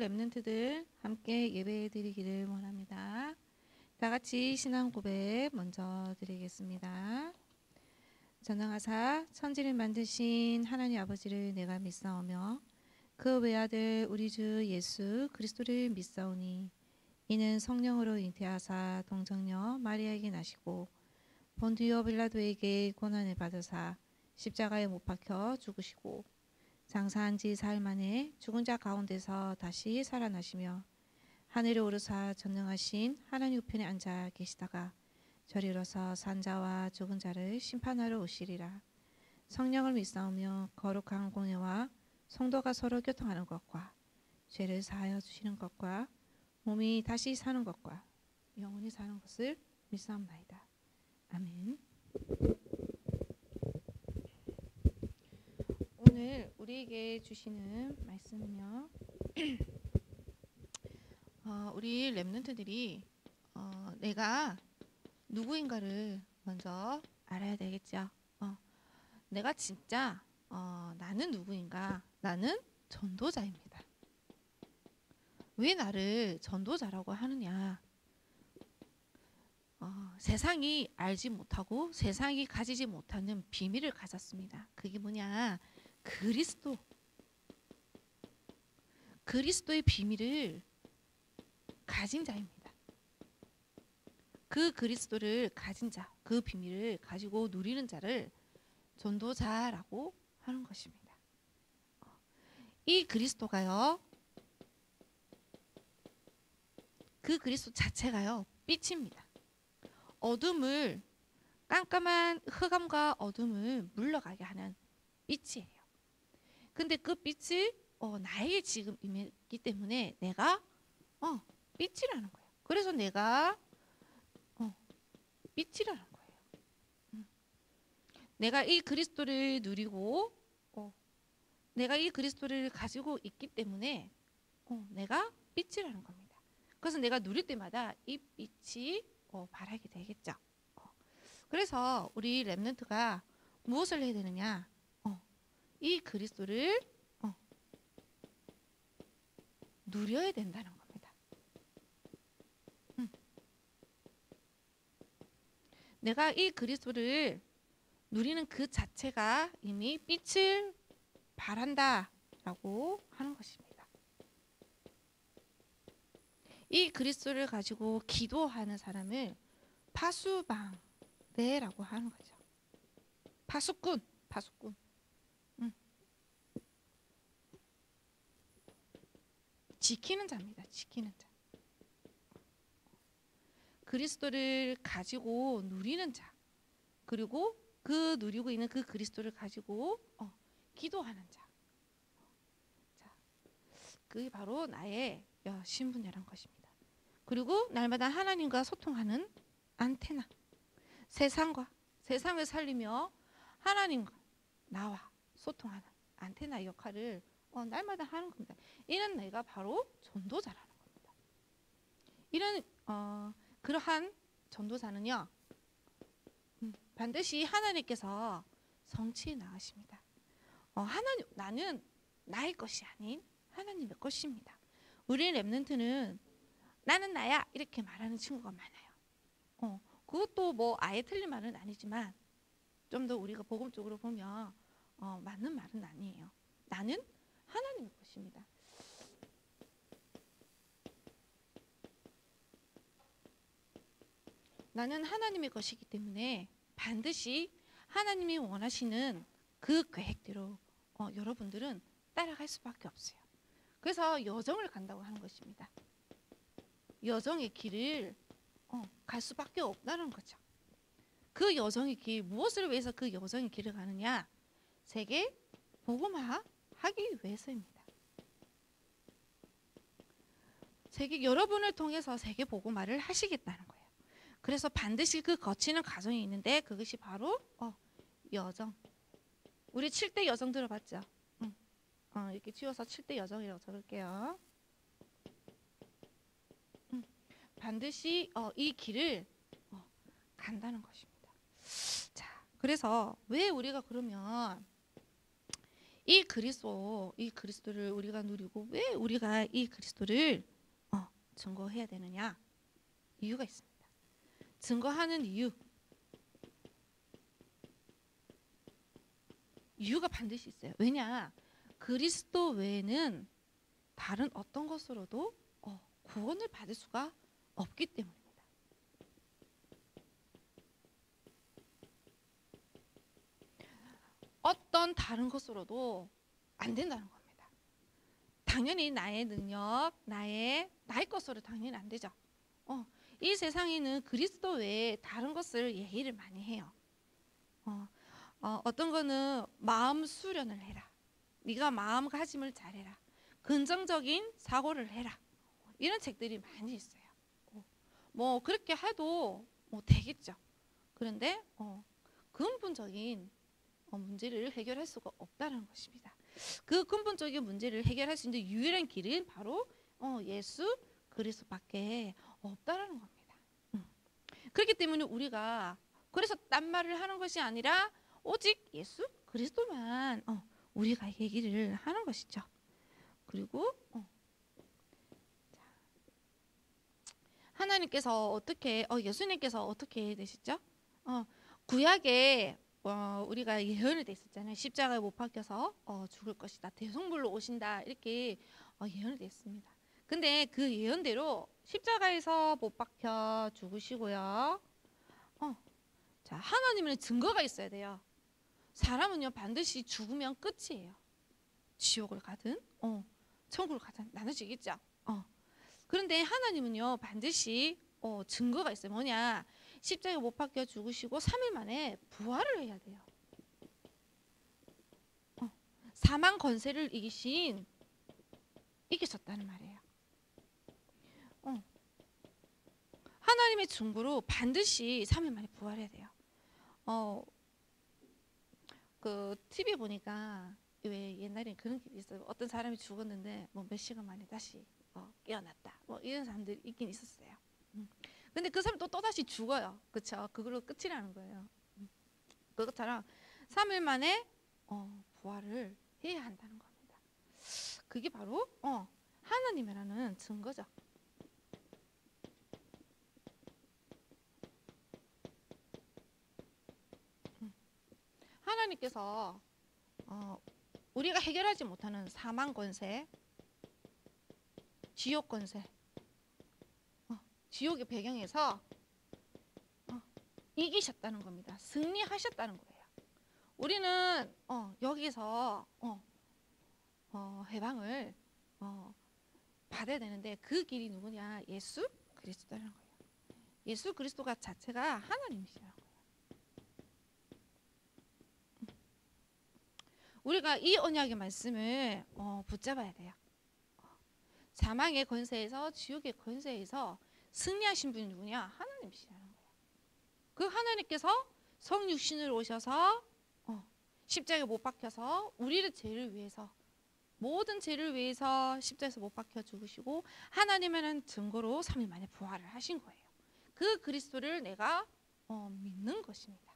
랩런트들 함께 예배 드리기를 원합니다. 다 같이 신앙 고백 먼저 드리겠습니다. 전능하사 천지를 만드신 하나님 아버지를 내가 믿사오며 그 외아들 우리 주 예수 그리스도를 믿사오니 이는 성령으로 잉태하사 동정녀 마리아에게 나시고 본디오 빌라도에게 고난을 받으사 십자가에 못 박혀 죽으시고 장사한 지 사흘 만에 죽은 자 가운데서 다시 살아나시며 하늘에 오르사 전능하신 하나님 우편에 앉아 계시다가 저리로서 산 자와 죽은 자를 심판하러 오시리라. 성령을 믿사오며 거룩한 공예와 성도가 서로 교통하는 것과 죄를 사하여 주시는 것과 몸이 다시 사는 것과 영원히 사는 것을 믿사옵나이다. 아멘. 오늘 우리에게 주시는 말씀은요. 우리 랩런트들이 내가 누구인가를 먼저 알아야 되겠죠. 내가 진짜 나는 누구인가? 나는 전도자입니다. 왜 나를 전도자라고 하느냐? 세상이 알지 못하고 세상이 가지지 못하는 비밀을 가졌습니다. 그게 뭐냐? 그리스도의 비밀을 가진 자입니다. 그 그리스도를 가진 자, 그 비밀을 가지고 누리는 자를 전도자라고 하는 것입니다. 이 그리스도가요, 그 그리스도 자체가요, 빛입니다. 어둠을, 깜깜한 흑암과 어둠을 물러가게 하는 빛이에요. 근데 그 빛이 나에게 지금 임했기 때문에 내가 빛이라는 거예요. 그래서 내가 빛이라는 거예요. 내가 이 그리스도를 누리고 내가 이 그리스도를 가지고 있기 때문에 내가 빛이라는 겁니다. 그래서 내가 누릴 때마다 이 빛이 발하게 되겠죠. 그래서 우리 랩런트가 무엇을 해야 되느냐? 이 그리스도를 누려야 된다는 겁니다. 내가 이 그리스도를 누리는 그 자체가 이미 빛을 발한다라고 하는 것입니다. 이 그리스도를 가지고 기도하는 사람을 파수방대라고 하는 거죠. 파수꾼. 지키는 자입니다. 지키는 자. 그리스도를 가지고 누리는 자. 그리고 그 누리고 있는 그 그리스도를 가지고 기도하는 자. 그게 바로 나의 신분이라는 것입니다. 그리고 날마다 하나님과 소통하는 안테나. 세상을 살리며 하나님과 나와 소통하는 안테나 역할을 날마다 하는 겁니다. 이는 내가 바로 전도자라는 겁니다. 이런 그러한 전도자는요, 반드시 하나님께서 성취해 나가십니다. 나는 나의 것이 아닌 하나님의 것입니다. 우리 랩런트는 나는 나야 이렇게 말하는 친구가 많아요. 그것도 뭐 아예 틀린 말은 아니지만 좀 더 우리가 복음적으로 보면 맞는 말은 아니에요. 나는 하나님의 것입니다. 나는 하나님의 것이기 때문에 반드시 하나님이 원하시는 그 계획대로 여러분들은 따라갈 수밖에 없어요. 그래서 여정을 간다고 하는 것입니다. 여정의 길을 갈 수밖에 없다는 거죠. 그 여정의 길, 무엇을 위해서 그 여정의 길을 가느냐? 세계 복음화 하기 위해서입니다. 여러분을 통해서 세계 복음화를 하시겠다는 거예요. 그래서 반드시 그 거치는 과정이 있는데 그것이 바로 여정. 우리 7대 여정 들어봤죠? 이렇게 지워서 7대 여정이라고 적을게요. 반드시 이 길을 간다는 것입니다. 자, 그래서 왜 우리가 그러면 이 그리스도를 우리가 누리고 왜 우리가 이 그리스도를 증거해야 되느냐? 이유가 있습니다. 증거하는 이유가 반드시 있어요. 왜냐? 그리스도 외에는 다른 어떤 것으로도 구원을 받을 수가 없기 때문입니다. 어떤 다른 것으로도 안 된다는 겁니다. 당연히 나의 능력, 나의 것으로 당연히 안 되죠. 이 세상에는 그리스도 외에 다른 것을 얘기를 많이 해요. 어떤 거는 마음 수련을 해라. 네가 마음가짐을 잘해라. 긍정적인 사고를 해라. 이런 책들이 많이 있어요. 뭐 그렇게 해도 되겠죠. 그런데 근본적인 문제를 해결할 수가 없다는 것입니다. 그 근본적인 문제를 해결할 수 있는 유일한 길은 바로 예수 그리스도밖에 없다라는 겁니다. 그렇기 때문에 우리가 그래서 딴 말을 하는 것이 아니라 오직 예수 그리스도만 우리가 얘기를 하는 것이죠. 그리고 하나님께서 어떻게 예수님께서 어떻게 되시죠? 구약에 우리가 예언이 돼 있었잖아요. 십자가에 못 박혀서 죽을 것이다. 대성불로 오신다. 이렇게 예언이 됐습니다. 근데 그 예언대로 십자가에서 못 박혀 죽으시고요. 자, 하나님은 증거가 있어야 돼요. 사람은요 반드시 죽으면 끝이에요. 지옥을 가든 천국을 가든 나눠지겠죠. 그런데 하나님은요 반드시 증거가 있어요. 뭐냐? 십자가에 못 박혀 죽으시고 3일 만에 부활을 해야 돼요. 사망 권세를 이기셨다는 말이에요. 하나님의 증거로 반드시 3일 만에 부활해야 돼요. 그 TV 보니까 왜 옛날에 그런 게 있어요. 어떤 사람이 죽었는데 몇 시간 만에 다시 깨어났다. 이런 사람들이 있긴 있었어요. 근데 그 사람 또 다시 죽어요. 그렇죠? 그걸로 끝이라는 거예요. 그것처럼 3일 만에 부활을 해야 한다는 겁니다. 그게 바로 하나님이라는 증거죠. 하나님께서 우리가 해결하지 못하는 사망 권세, 지옥 권세, 지옥의 배경에서 이기셨다는 겁니다. 승리하셨다는 거예요. 우리는 여기서 해방을 받아야 되는데 그 길이 누구냐? 예수 그리스도라는 거예요. 예수 그리스도가 자체가 하나님이시라는 거예요. 우리가 이 언약의 말씀을 붙잡아야 돼요. 사망의 권세에서 지옥의 권세에서 승리하신 분이 누구냐? 하나님이시라는 거예요. 그 하나님께서 성육신으로 오셔서 십자가에 못 박혀서 우리를 죄를 위해서 모든 죄를 위해서 십자가에서 못 박혀 죽으시고 하나님이라는 증거로 3일 만에 부활을 하신 거예요. 그 그리스도를 내가 믿는 것입니다.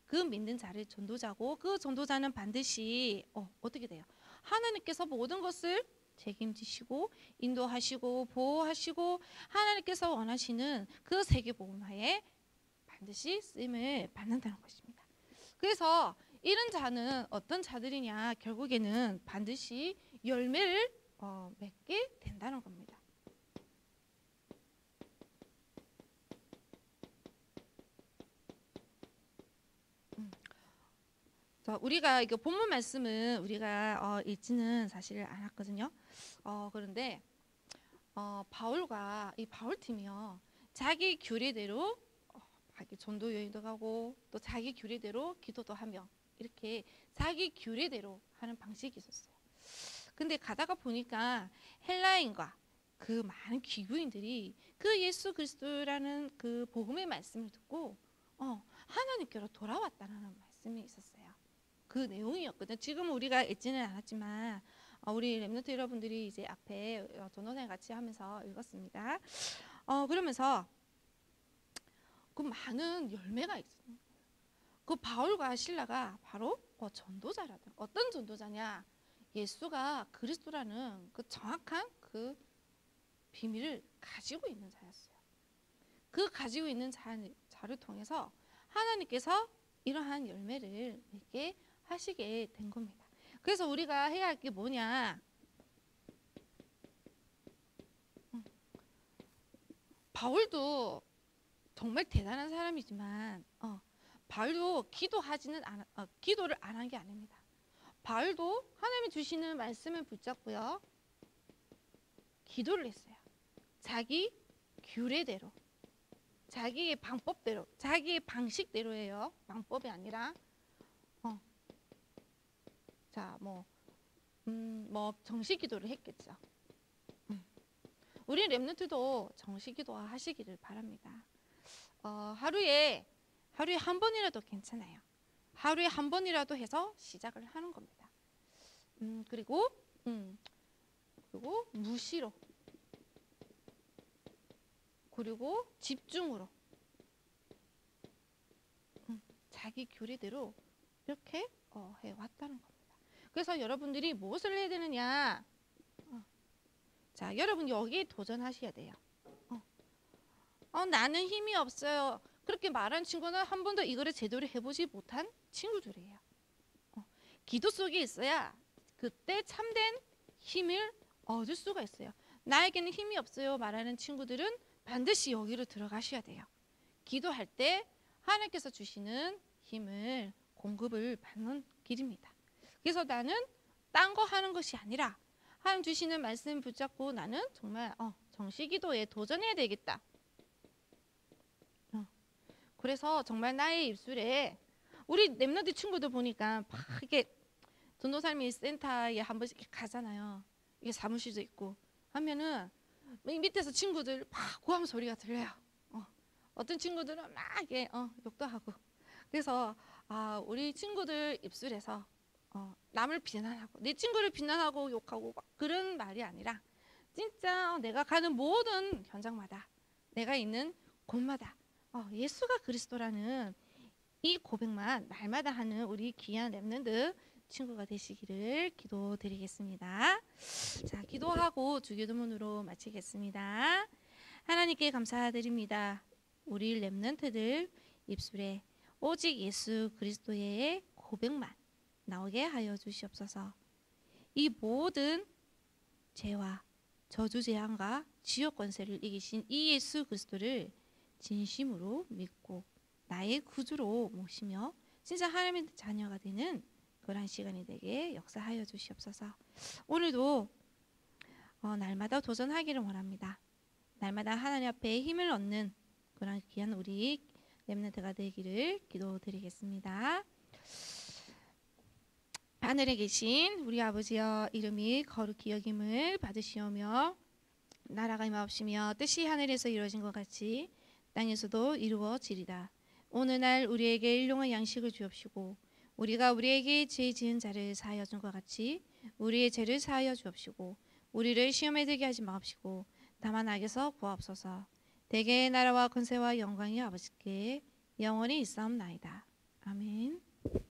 그 믿는 자를 전도자고 그 전도자는 반드시 어떻게 돼요? 하나님께서 모든 것을 책임지시고 인도하시고 보호하시고 하나님께서 원하시는 그 세계복음화에 반드시 쓰임을 받는다는 것입니다. 그래서 이런 자는 어떤 자들이냐? 결국에는 반드시 열매를 맺게 된다는 겁니다. 우리가 이거 본문 말씀은 우리가 읽지는 사실 않았거든요. 그런데 바울과 이 바울 팀이요 자기 규례대로 자기 전도 여행도 가고 또 자기 규례대로 기도도 하며 이렇게 자기 규례대로 하는 방식이 있었어요. 근데 가다가 보니까 헬라인과 그 많은 기구인들이 그 예수 그리스도라는 그 복음의 말씀을 듣고 하나님께로 돌아왔다는 말씀이 있었어요. 그 내용이었거든요. 지금 우리가 읽지는 않았지만 우리 렘넌트 여러분들이 이제 앞에 전도생 같이 하면서 읽었습니다. 그러면서 그 많은 열매가 있어요. 그 바울과 실라가 바로 전도자라다. 어떤 전도자냐? 예수가 그리스도라는 그 정확한 그 비밀을 가지고 있는 자였어요. 그 가지고 있는 자를 통해서 하나님께서 이러한 열매를 맺게 하시게 된 겁니다. 그래서 우리가 해야 할 게 뭐냐? 바울도 정말 대단한 사람이지만 바울도 기도를 안 한 게 아닙니다. 바울도 하나님이 주시는 말씀을 붙잡고요. 기도를 했어요. 자기 규례대로, 자기의 방법대로, 자기의 방식대로예요. 방법이 아니라 정식 기도를 했겠죠. 우리 렘넌트도 정식 기도 하시기를 바랍니다. 하루에 한 번이라도 괜찮아요. 하루에 한 번이라도 해서 시작을 하는 겁니다. 그리고 무시로, 그리고 집중으로, 자기 교리대로 이렇게 해왔다는 겁니다. 그래서 여러분들이 무엇을 해야 되느냐? 자, 여러분 여기에 도전하셔야 돼요. 나는 힘이 없어요. 그렇게 말한 친구는 한 번도 이거를 제대로 해보지 못한 친구들이에요. 기도 속에 있어야 그때 참된 힘을 얻을 수가 있어요. 나에게는 힘이 없어요 말하는 친구들은 반드시 여기로 들어가셔야 돼요. 기도할 때 하나님께서 주시는 힘을 공급을 받는 길입니다. 그래서 나는 딴 거 하는 것이 아니라 하나님 주시는 말씀 붙잡고 나는 정말 정식 기도에 도전해야 되겠다. 그래서 정말 나의 입술에 우리 렘넌트 친구들 보니까 막 이게 전도사님이 센터에 한 번씩 가잖아요. 이게 사무실도 있고 하면은 밑에서 친구들 막 고함 소리가 들려요. 어떤 친구들은 막 이게 욕도 하고. 그래서 우리 친구들 입술에서 남을 비난하고 내 친구를 비난하고 욕하고 막 그런 말이 아니라 진짜 내가 가는 모든 현장마다 내가 있는 곳마다 예수가 그리스도라는 이 고백만 날마다 하는 우리 귀한 렘넌트 친구가 되시기를 기도드리겠습니다. 자, 기도하고 주기도문으로 마치겠습니다. 하나님께 감사드립니다. 우리 렘넌트들 입술에 오직 예수 그리스도의 고백만 나오게 하여 주시옵소서. 이 모든 죄와 저주 재앙과 지옥 권세를 이기신 이 예수 그리스도를 진심으로 믿고 나의 구주로 모시며 진짜 하나님의 자녀가 되는 그런 시간이 되게 역사하여 주시옵소서. 오늘도 날마다 도전하기를 원합니다. 날마다 하나님 앞에 힘을 얻는 그런 귀한 우리 렘넌트가 되기를 기도드리겠습니다. 하늘에 계신 우리 아버지여, 이름이 거룩히 여김을 받으시오며 나라가 임하옵시며 뜻이 하늘에서 이루어진 것 같이 땅에서도 이루어지리다. 오늘날 우리에게 일용할 양식을 주옵시고 우리가 우리에게 죄 지은 자를 사하여 준 것 같이 우리의 죄를 사하여 주옵시고 우리를 시험에 들게 하지 마옵시고 다만 악에서 구하옵소서. 대개의 나라와 권세와 영광이 아버지께 영원히 있사옵나이다. 아멘.